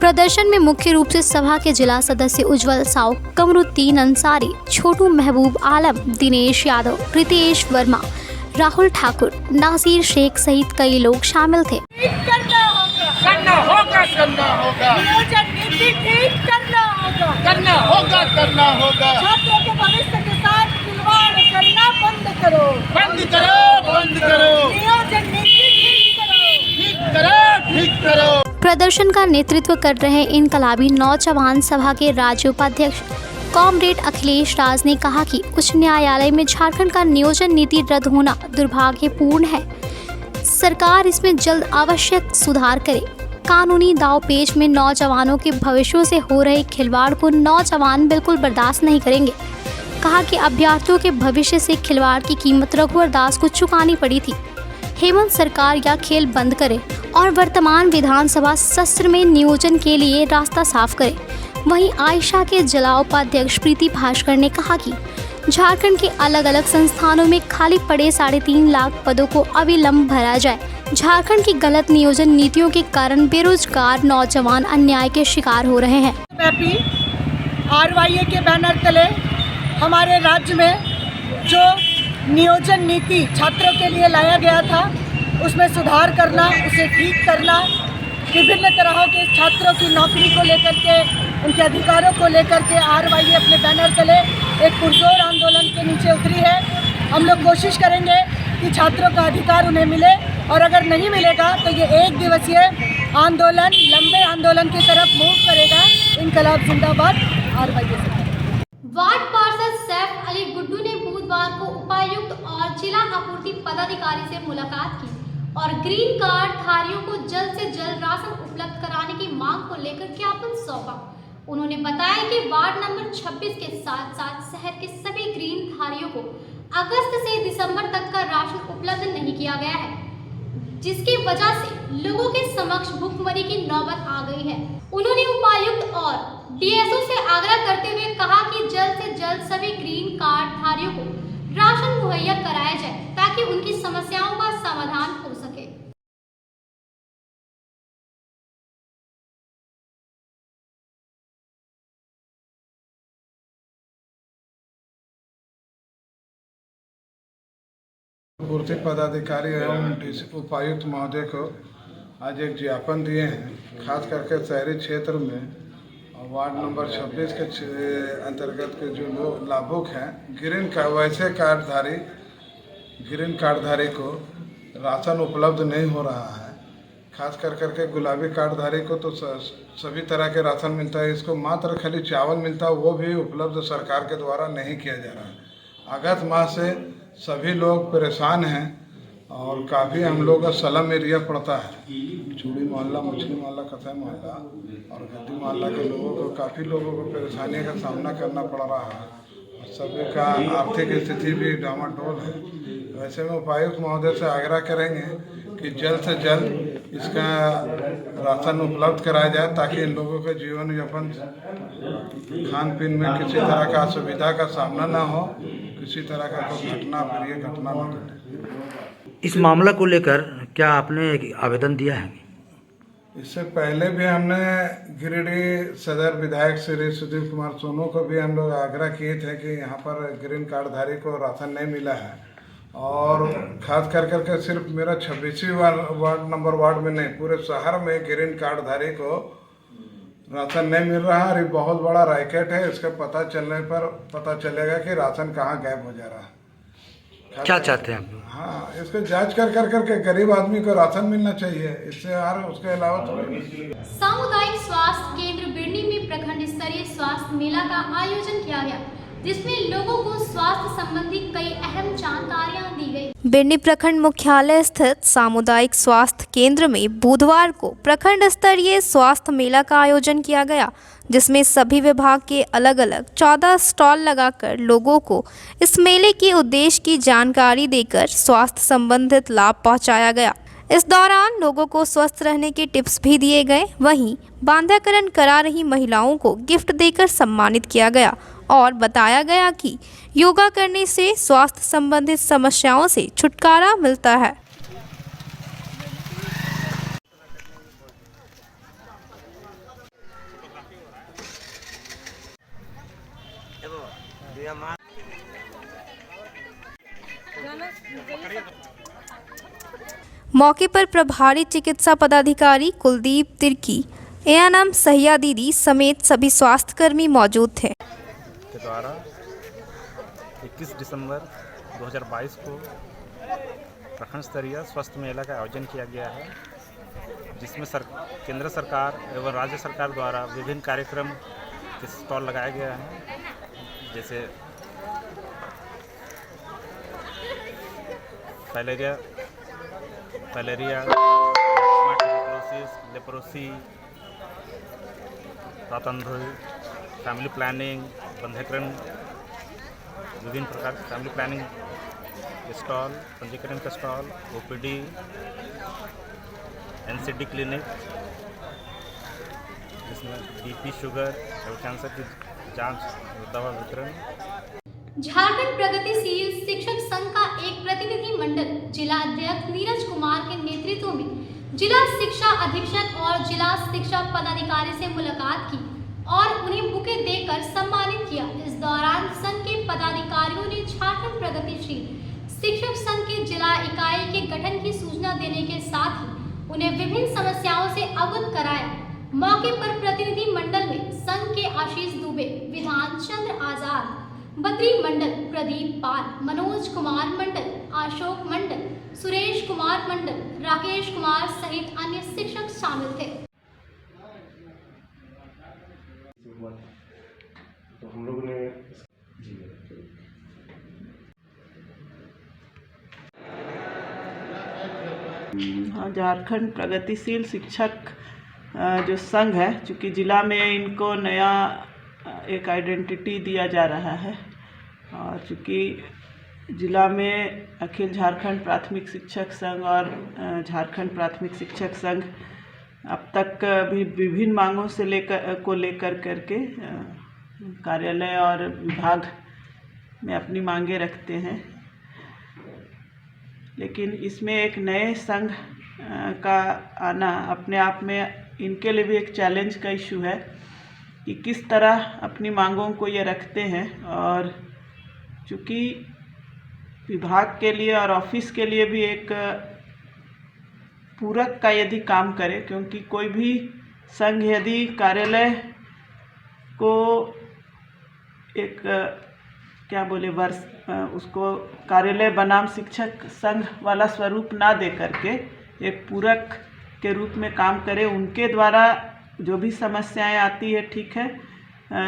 प्रदर्शन में मुख्य रूप से सभा के जिला सदस्य उज्जवल साव, कमरुद्दीन अंसारी, छोटू महबूब आलम, दिनेश यादव, प्रीतेश वर्मा, राहुल ठाकुर, नासिर शेख सहित कई लोग शामिल थे। करना होगा नियोजन नीति ठीक करना होगा छात्रों के भविष्य के साथ खिलवाड़ करना बंद करो नियोजन नीति ठीक करो। प्रदर्शन का नेतृत्व कर रहे इनकलाबी नौजवान सभा के राज्य उपाध्यक्ष कॉमरेड अखिलेश राज ने कहा कि उच्च न्यायालय में झारखंड का नियोजन नीति रद्द होना दुर्भाग्यपूर्ण है। सरकार इसमें जल्द आवश्यक सुधार करे। कानूनी दावपेच में नौजवानों के भविष्यों से हो रहे खिलवाड़ को नौजवान बिल्कुल बर्दाश्त नहीं करेंगे। कहा कि अभ्यर्थियों के भविष्य से खिलवाड़ की कीमत रघुवर दास को चुकानी पड़ी थी। हेमंत सरकार यह खेल बंद करे और वर्तमान विधानसभा सत्र में नियोजन के लिए रास्ता साफ करे। वहीं आयशा के जिला उपाध्यक्ष प्रीति भास्कर ने कहा कि झारखंड के अलग अलग संस्थानों में खाली पड़े 3.5 लाख पदों को अविलंब भरा जाए। झारखंड की गलत नियोजन नीतियों के कारण बेरोजगार नौजवान अन्याय के शिकार हो रहे हैं। RYA के बैनर तले हमारे राज्य में जो नियोजन नीति छात्रों के लिए लाया गया था उसमें सुधार करना, उसे ठीक करना, विभिन्न तरह के छात्रों की नौकरी को लेकर के, उनके अधिकारों को लेकर के RYA अपने बैनर तले एक पुरजोर आंदोलन के नीचे उतरी है। हम लोग कोशिश करेंगे कि छात्रों का अधिकार उन्हें मिले और अगर नहीं मिलेगा तो ये 1 दिवसीय आंदोलन लंबे आंदोलन की तरफ मूव करेगा। इनकलाब जिंदाबाद। RYA से वार्ड पार्षद सैफ अली गुड्डू ने बुधवार को उपायुक्त और जिला आपूर्ति पदाधिकारी से मुलाकात की और ग्रीन कार्ड धारियों को जल्द से जल्द राशन उपलब्ध कराने की मांग को लेकर ज्ञापन सौंपा। उन्होंने बताया कि वार्ड नंबर 26 के साथ साथ शहर के सभी ग्रीन धारियों को अगस्त से दिसंबर तक का राशन उपलब्ध नहीं किया गया है, जिसकी वजह से लोगों के समक्ष भुखमरी की नौबत आ गई है। उन्होंने उपायुक्त और DSO से आग्रह करते हुए कहा कि जल्द से जल्द सभी ग्रीन कार्ड धारियों को राशन मुहैया कराया जाए ताकि उनकी समस्याओं का समाधान हो सके। पूर्ति पदाधिकारी एवं उपायुक्त महोदय को आज एक ज्ञापन दिए हैं। खास करके शहरी क्षेत्र में वार्ड नंबर 26 के अंतर्गत के जो लोग लाभुक हैं ग्रीन का वैसे ग्रीन कार्डधारी को राशन उपलब्ध नहीं हो रहा है। खास करके गुलाबी कार्डधारी को तो सभी तरह के राशन मिलता है, इसको मात्र खाली चावल मिलता है, वो भी उपलब्ध सरकार के द्वारा नहीं किया जा रहा है। अगस्त माह से सभी लोग परेशान हैं और काफ़ी हम लोग का स्लम एरिया पड़ता है। चूड़ी मोहल्ला, मछली मोहल्ला, कसाई मोहल्ला और गद्दी मोहल्ला के लोगों को काफ़ी लोगों को परेशानी का सामना करना पड़ रहा है और सभी का आर्थिक स्थिति भी डामाडोल है। वैसे में उपायुक्त महोदय से आग्रह करेंगे कि जल्द से जल्द इसका राशन उपलब्ध कराया जाए ताकि इन लोगों के जीवन यापन खान पीन में किसी तरह का असुविधा का सामना ना हो, किसी तरह का कोई घटना न घटे। इस मामला को लेकर क्या आपने आवेदन दिया है? इससे पहले भी हमने गिरिडीह सदर विधायक श्री सुधीर कुमार सोनू को भी हम लोग आग्रह किए थे कि यहाँ पर ग्रीन कार्डधारी को राशन नहीं मिला है और खास करके सिर्फ मेरा 26वीं वार्ड में नहीं, पूरे शहर में ग्रीन कार्डधारी को राशन नहीं मिल रहा है और ये बहुत बड़ा रैकेट है। इसका पता चलने पर पता चलेगा कि राशन कहाँ गायब हो जा रहा है। क्या चाहते हैं आप लोग? हाँ, इसको जांच कर करके गरीब आदमी को राशन मिलना चाहिए, इससे और उसके अलावा तो सामुदायिक स्वास्थ्य केंद्र बिरनी में प्रखंड स्तरीय स्वास्थ्य मेला का आयोजन किया गया, जिसमें लोगों को स्वास्थ्य संबंधी कई अहम जानकारियां दी गई। बिरनी प्रखंड मुख्यालय स्थित सामुदायिक स्वास्थ्य केंद्र में बुधवार को प्रखंड स्तरीय स्वास्थ्य मेला का आयोजन किया गया, जिसमें सभी विभाग के अलग अलग 14 स्टॉल लगाकर लोगों को इस मेले के उद्देश्य की जानकारी देकर स्वास्थ्य संबंधित लाभ पहुंचाया गया। इस दौरान लोगों को स्वस्थ रहने के टिप्स भी दिए गए। वहीं बांधाकरण करा रही महिलाओं को गिफ्ट देकर सम्मानित किया गया और बताया गया कि योगा करने से स्वास्थ्य संबंधित समस्याओं से छुटकारा मिलता है। मौके पर प्रभारी चिकित्सा पदाधिकारी कुलदीप तिर्की, एएनएम सहिया दीदी समेत सभी स्वास्थ्यकर्मी मौजूद थे। के द्वारा 21 दिसंबर 2022 को प्रखंड स्तरीय स्वास्थ्य मेला का आयोजन किया गया है, जिसमें केंद्र सरकार एवं राज्य सरकार द्वारा विभिन्न कार्यक्रम के स्टॉल लगाया गया है, जैसे फाइलेरिया, लेप्रोसी, रातंधु, फैमिली प्लानिंग, बंधकरण, विभिन्न प्रकार के फैमिली प्लानिंग के स्टॉल, पंजीकरण का स्टॉल, ओपीडी, एनसीडी क्लिनिक, जिसमें बीपी, शुगर और कैंसर की जांच, दवा वितरण। झारखंड प्रगतिशील शिक्षक संघ का एक प्रतिनिधि मंडल जिला अध्यक्ष नीरज कुमार के नेतृत्व में जिला शिक्षा अधीक्षक और जिला शिक्षा पदाधिकारी से मुलाकात की और उन्हें बुके देकर सम्मानित किया। इस दौरान संघ के पदाधिकारियों ने झारखंड प्रगतिशील शिक्षक संघ के जिला इकाई के गठन की सूचना देने के साथ ही उन्हें विभिन्न समस्याओं से अवगत कराया। मौके पर प्रतिनिधि मंडल में संघ के आशीष दुबे, विधान चंद्र आजाद, बद्री मंडल, प्रदीप पाल, मनोज कुमार मंडल, अशोक मंडल, सुरेश कुमार मंडल, राकेश कुमार सहित अन्य शिक्षक शामिल थे। तो हम लोगों ने झारखंड प्रगतिशील शिक्षक जो संघ है, चूँकि ज़िला में इनको नया एक आइडेंटिटी दिया जा रहा है और चूँकि ज़िला में अखिल झारखंड प्राथमिक शिक्षक संघ और झारखंड प्राथमिक शिक्षक संघ अब तक भी विभिन्न मांगों से लेकर करके कार्यालय और विभाग में अपनी मांगे रखते हैं, लेकिन इसमें एक नए संघ का आना अपने आप में इनके लिए भी एक चैलेंज का इशू है कि किस तरह अपनी मांगों को ये रखते हैं। और चूँकि विभाग के लिए और ऑफिस के लिए भी एक पूरक का यदि काम करे, क्योंकि कोई भी संघ यदि कार्यालय को एक क्या बोले उसको कार्यालय बनाम शिक्षक संघ वाला स्वरूप ना दे करके एक पूरक के रूप में काम करे, उनके द्वारा जो भी समस्याएं आती है ठीक है,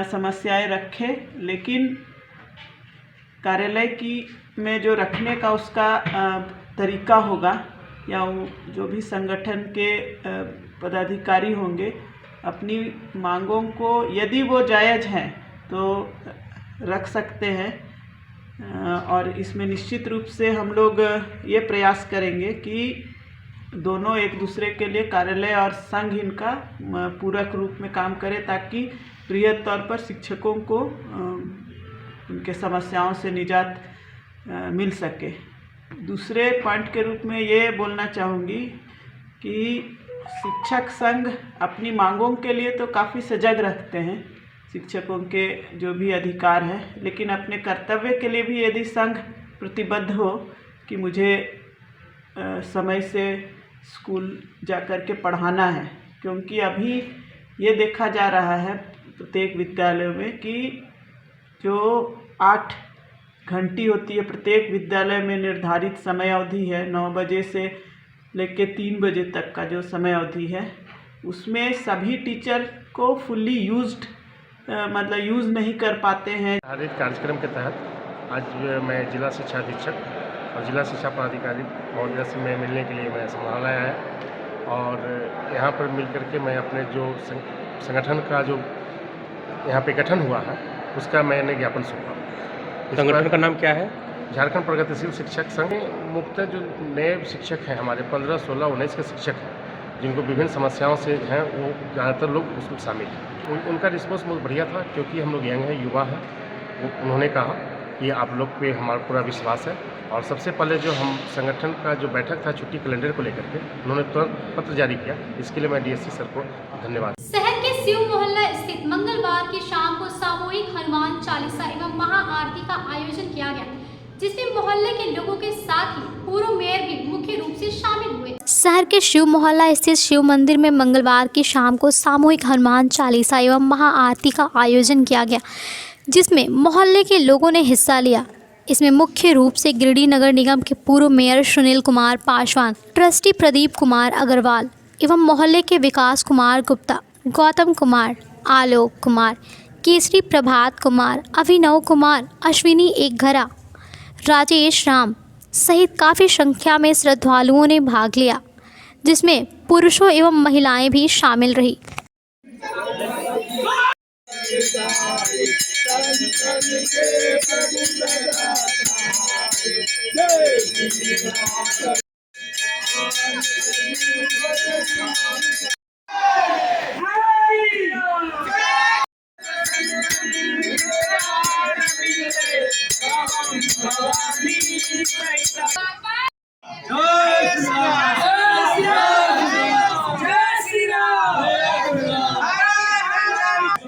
समस्याएं रखे, लेकिन कार्यालय की में जो रखने का उसका तरीका होगा या जो भी संगठन के पदाधिकारी होंगे अपनी मांगों को यदि वो जायज़ हैं तो रख सकते हैं। और इसमें निश्चित रूप से हम लोग ये प्रयास करेंगे कि दोनों एक दूसरे के लिए कार्यालय और संघ इनका पूरक रूप में काम करे, ताकि बृहद तौर पर शिक्षकों को उनके समस्याओं से निजात मिल सके। दूसरे पॉइंट के रूप में ये बोलना चाहूँगी कि शिक्षक संघ अपनी मांगों के लिए तो काफ़ी सजग रखते हैं, शिक्षकों के जो भी अधिकार है, लेकिन अपने कर्तव्य के लिए भी यदि संघ प्रतिबद्ध हो कि मुझे समय से स्कूल जाकर के पढ़ाना है, क्योंकि अभी ये देखा जा रहा है प्रत्येक विद्यालयों में कि जो 8 घंटी होती है। प्रत्येक विद्यालय में निर्धारित समय अवधि है, 9 बजे से लेकर 3 बजे तक का जो समय अवधि है, उसमें सभी टीचर को फुल्ली यूज्ड मतलब यूज़ नहीं कर पाते हैं। निर्धारित कार्यक्रम के तहत आज मैं जिला शिक्षा अधीक्षक और जिला शिक्षा पदाधिकारी महोदय से मैं मिलने के लिए मैं समाहरणालय आया और यहाँ पर मिलकर के मैं अपने जो संगठन का जो यहाँ पे गठन हुआ है उसका मैंने ज्ञापन सौंपा। संगठन का नाम क्या है? झारखंड प्रगतिशील शिक्षक संघ। मुख्यतः जो नए शिक्षक हैं हमारे 15, 16, 19 के शिक्षक हैं जिनको विभिन्न समस्याओं से हैं, वो ज़्यादातर लोग उसमें शामिल हैं। उनका रिस्पॉन्स बहुत बढ़िया था क्योंकि हम लोग यंग हैं, युवा हैं। उन्होंने कहा कि आप लोग पे हमारा पूरा विश्वास है और सबसे पहले जो हम संगठन का जो बैठक था छुट्टी कैलेंडर को लेकर के उन्होंने तुरंत पत्र जारी किया। इसके लिए मैं डीएससी सर को धन्यवाद। शहर के शिव मोहल्ला स्थित मंगलवार की शाम को सामूहिक हनुमान चालीसा एवं महाआरती का आयोजन किया गया, जिसमें मोहल्ले के लोगों के साथ ही पूर्व मेयर भी मुख्य रूप से शामिल हुए। शहर के शिव मोहल्ला स्थित शिव मंदिर में मंगलवार की शाम को सामूहिक हनुमान चालीसा एवं महाआरती का आयोजन किया गया, जिसमें मोहल्ले के लोगों ने हिस्सा लिया। इसमें मुख्य रूप से गिरिडीह नगर निगम के पूर्व मेयर सुनील कुमार पासवान, ट्रस्टी प्रदीप कुमार अग्रवाल एवं मोहल्ले के विकास कुमार गुप्ता, गौतम कुमार, आलोक कुमार, केसरी प्रभात कुमार, अभिनव कुमार, अश्विनी एकघरा, राजेश राम सहित काफ़ी संख्या में श्रद्धालुओं ने भाग लिया, जिसमें पुरुषों एवं महिलाएं भी शामिल रही।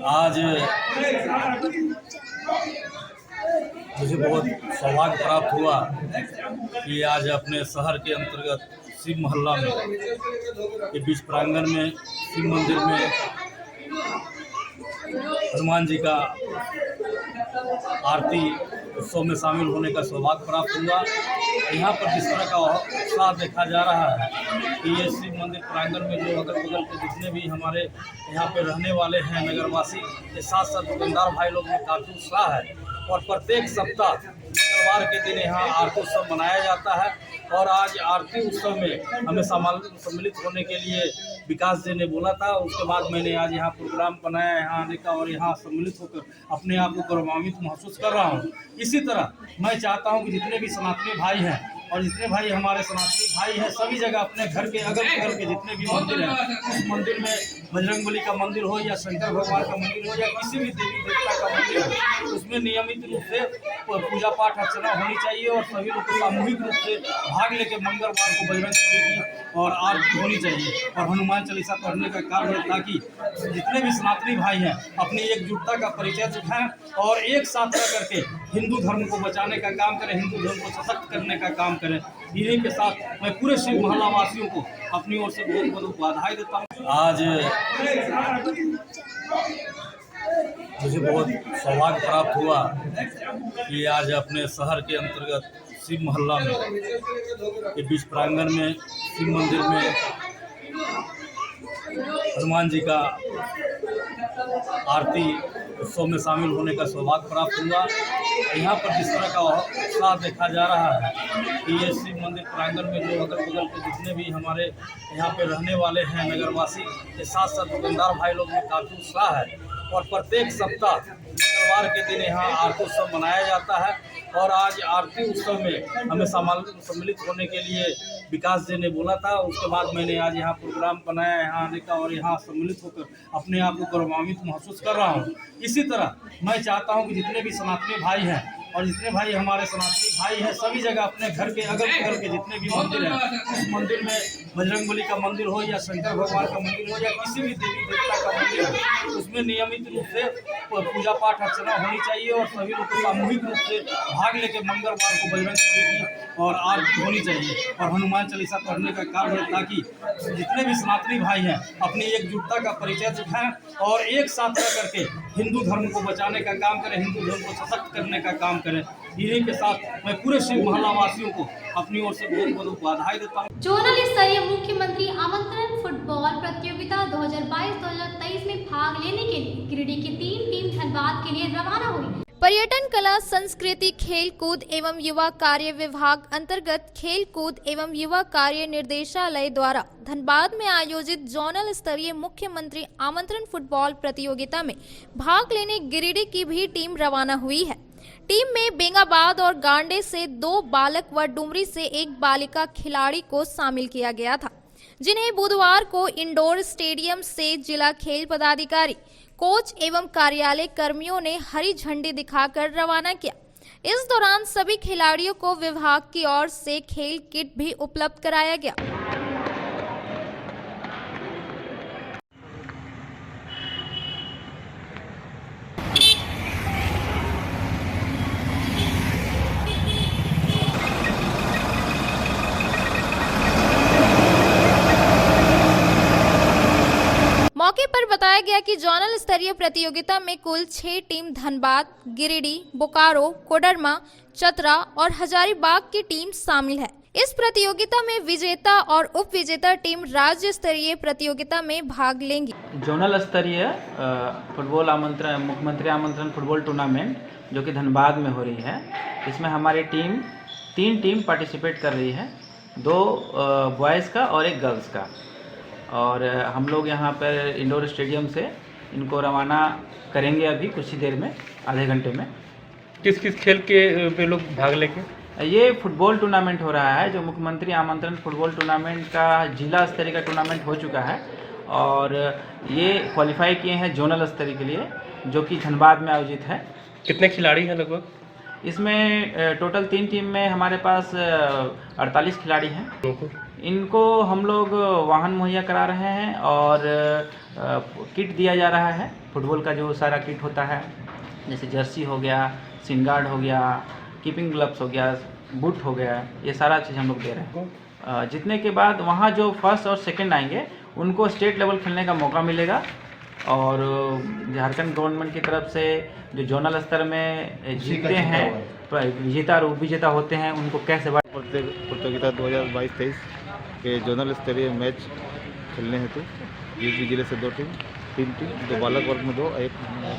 आज मुझे बहुत सौभाग्य प्राप्त हुआ कि आज अपने शहर के अंतर्गत शिव मोहल्ला में के बीच प्रांगण में शिव मंदिर में हनुमान जी का आरती उत्सव में शामिल होने का सौभाग्य प्राप्त हुआ। यहाँ पर जिस तरह का उत्साह देखा जा रहा है कि ये शिव मंदिर प्रांगण में जो अगल बगल के जितने भी हमारे यहाँ पे रहने वाले हैं नगरवासी के साथ साथ दुकानदार भाई लोग में काफ़ी उत्साह है और प्रत्येक सप्ताह मंगलवार के दिन यहाँ आरती उत्सव मनाया जाता है। और आज आरती उत्सव में हमें सम्मिलित होने के लिए विकास जी ने बोला था, उसके बाद मैंने आज यहाँ प्रोग्राम बनाया यहाँ आने का और यहाँ सम्मिलित होकर अपने आप को गौरवान्वित महसूस कर रहा हूँ। इसी तरह मैं चाहता हूँ कि जितने भी सनातनी भाई हैं और जितने भाई हमारे सनातनी भाई हैं सभी जगह अपने घर के अगल बगल के जितने भी मंदिर हैं, उस मंदिर में बजरंगबली का मंदिर हो या शंकर भगवान का मंदिर हो या किसी भी देवी देवता का मंदिर हो, उसमें नियमित रूप से पूजा पाठ अर्चना होनी चाहिए और सभी लोग सामूहिक रूप से भाग लेकर मंगलवार को बजरंगबली की और आरती होनी चाहिए और हनुमान चालीसा पढ़ने का कार्य है, ताकि जितने भी सनातनी भाई हैं अपनी एकजुटता का परिचय दिखाएं और एक साथ रह करके हिंदू धर्म को बचाने का काम करें, हिंदू धर्म को सशक्त करने का काम करें। इन्हीं के साथ मैं पूरे शिव मोहल्ला वासियों को अपनी ओर से बहुत बहुत बधाई देता हूँ। आज मुझे बहुत सौभाग्य प्राप्त हुआ कि आज अपने शहर के अंतर्गत शिव मोहल्ला में के बीच प्रांगण में शिव मंदिर में हनुमान जी का आरती उत्सव में शामिल होने का सौभाग्य प्राप्त हुआ। यहाँ पर जिस तरह का उत्साह देखा जा रहा है कि ये शिव मंदिर प्रांगण में जो अगल बगल के जितने भी हमारे यहाँ पे रहने वाले हैं नगरवासी के साथ साथ दुकानदार भाई लोग में काफ़ी उत्साह है और प्रत्येक सप्ताह मंगलवार के दिन यहाँ आरती उत्सव मनाया जाता है। और आज आरती उत्सव में हमें सम्मिलित होने के लिए विकास जी ने बोला था, उसके बाद मैंने आज यहाँ प्रोग्राम बनाया यहाँ आने का और यहाँ सम्मिलित होकर अपने आप को गौरवान्वित महसूस कर रहा हूँ। इसी तरह मैं चाहता हूँ कि जितने भी सनातनी भाई हैं और जितने भाई हमारे सनातनी भाई हैं सभी जगह अपने घर के अगल बगल के जितने भी मंदिर हैं, उस मंदिर में बजरंगबली का मंदिर हो या शंकर भगवान का मंदिर हो या किसी भी देवी देवता का मंदिर हो, उसमें नियमित रूप से पूजा पाठ अर्चना होनी चाहिए और सभी लोग सामूहिक रूप से भाग लेकर मंगलवार को बजरंगबली की और आरती होनी चाहिए और हनुमान चालीसा पढ़ने का कार्य है, ताकि जितने भी सनातनी भाई हैं अपनी एकजुटता का परिचय दिखाएं और एक साथ रह करके हिंदू धर्म को बचाने का काम करें, हिंदू धर्म को सशक्त करने का काम करें। इन्हीं के साथ मैं पूरे शिव मोहल्ला वासियों को अपनी ओर से बहुत बहुत बधाई देता हूँ। जोनल स्तरीय मुख्यमंत्री आमंत्रण फुटबॉल प्रतियोगिता 2022-2023 में भाग लेने के लिए गिरिडीह की 3 टीम धनबाद के लिए रवाना हुई। पर्यटन, कला, संस्कृति, खेल कूद एवं युवा कार्य विभाग अंतर्गत खेल कूद एवं युवा कार्य निर्देशालय द्वारा धनबाद में आयोजित जोनल स्तरीय मुख्यमंत्री आमंत्रण फुटबॉल प्रतियोगिता में भाग लेने गिरिडीह की भी टीम रवाना हुई है। टीम में बेंगाबाद और गांडे से 2 बालक व डुमरी से 1 बालिका खिलाड़ी को शामिल किया गया था, जिन्हें बुधवार को इंडोर स्टेडियम से जिला खेल पदाधिकारी, कोच एवं कार्यालय कर्मियों ने हरी झंडी दिखाकर रवाना किया। इस दौरान सभी खिलाड़ियों को विभाग की ओर से खेल किट भी उपलब्ध कराया गया। मौके पर बताया गया कि जोनल स्तरीय प्रतियोगिता में कुल 6 टीम धनबाद, गिरिडीह, बोकारो, कोडरमा, चतरा और हजारीबाग की टीम शामिल है। इस प्रतियोगिता में विजेता और उप विजेता टीम राज्य स्तरीय प्रतियोगिता में भाग लेंगी। जोनल स्तरीय फुटबॉल आमंत्रण, मुख्यमंत्री आमंत्रण फुटबॉल टूर्नामेंट जो कि धनबाद में हो रही है, इसमें हमारी टीम 3 टीम पार्टिसिपेट कर रही है, 2 बॉयज़ का और 1 गर्ल्स का। और हम लोग यहाँ पर इंडोर स्टेडियम से इनको रवाना करेंगे अभी कुछ ही देर में, आधे घंटे में। किस किस खेल के पे लोग भाग लेंगे? ये फुटबॉल टूर्नामेंट हो रहा है, जो मुख्यमंत्री आमंत्रण फुटबॉल टूर्नामेंट का जिला स्तरीय का टूर्नामेंट हो चुका है और ये क्वालिफाई किए हैं जोनल स्तरीय के लिए, जो कि धनबाद में आयोजित है। कितने खिलाड़ी हैं लगभग? इसमें टोटल 3 टीम में हमारे पास 48 खिलाड़ी हैं। इनको हम लोग वाहन मुहैया करा रहे हैं और किट दिया जा रहा है। फुटबॉल का जो सारा किट होता है, जैसे जर्सी हो गया, सिन गार्ड हो गया, कीपिंग ग्लव्स हो गया, बूट हो गया, ये सारा चीज़ हम लोग दे रहे हैं। जितने के बाद वहाँ जो फर्स्ट और सेकंड आएंगे उनको स्टेट लेवल खेलने का मौका मिलेगा। और झारखंड गवर्नमेंट की तरफ से जो जोनल स्तर में जीतते हैं, विजेता और उप विजेता होते हैं, उनको कैसे प्रतियोगिता 2022-23 के जोनल स्तरीय मैच खेलने हेतु गिरिडीह जिले से 3 टीम, 2 बालक वर्ग में 2, 1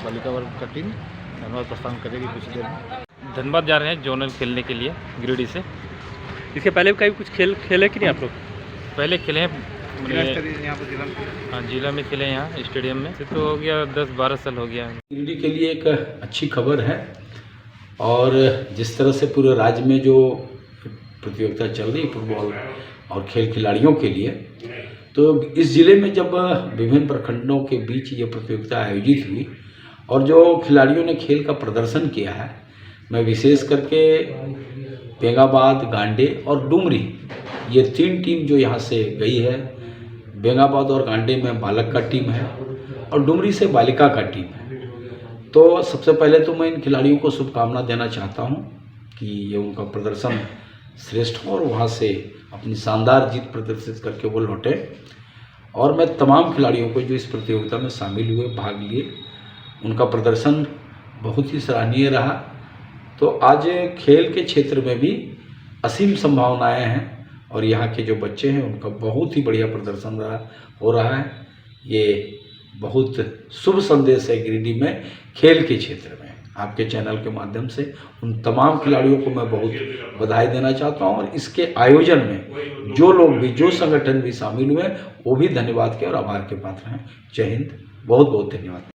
बालिका वर्ग का टीम धनबाद प्रस्थान करेगी कुछ देर में। धनबाद जा रहे हैं जोनल खेलने के लिए गिरिडीह से। इसके पहले भी कहीं कुछ खेल खेले कि नहीं आप लोग? पहले खेले हैं यहाँ पर जिला में। हाँ, जिला में खेले यहाँ स्टेडियम में। तो हो गया 10-12 साल हो गया। गिरिडीह के लिए एक अच्छी खबर है और जिस तरह से पूरे राज्य में जो प्रतियोगिता चल रही फुटबॉल और खेल खिलाड़ियों के लिए, तो इस ज़िले में जब विभिन्न प्रखंडों के बीच ये प्रतियोगिता आयोजित हुई और जो खिलाड़ियों ने खेल का प्रदर्शन किया है, मैं विशेष करके बेंगाबाद, गांडे और डुमरी, ये 3 टीम जो यहाँ से गई है, बेंगाबाद और गांडे में बालक का टीम है और डुमरी से बालिका का टीम है। तो सबसे पहले तो मैं इन खिलाड़ियों को शुभकामना देना चाहता हूँ कि ये उनका प्रदर्शन श्रेष्ठ हो और वहाँ से अपनी शानदार जीत प्रदर्शित करके वो लौटे। और मैं तमाम खिलाड़ियों को जो इस प्रतियोगिता में शामिल हुए, भाग लिए, उनका प्रदर्शन बहुत ही सराहनीय रहा। तो आज खेल के क्षेत्र में भी असीम संभावनाएं हैं और यहाँ के जो बच्चे हैं उनका बहुत ही बढ़िया प्रदर्शन हो रहा है। ये बहुत शुभ संदेश है गिरिडीह में खेल के क्षेत्र में। आपके चैनल के माध्यम से उन तमाम खिलाड़ियों को मैं बहुत बधाई देना चाहता हूं और इसके आयोजन में जो लोग भी, जो संगठन भी शामिल हुए, वो भी धन्यवाद के और आभार के पात्र हैं। जय हिंद, बहुत बहुत धन्यवाद।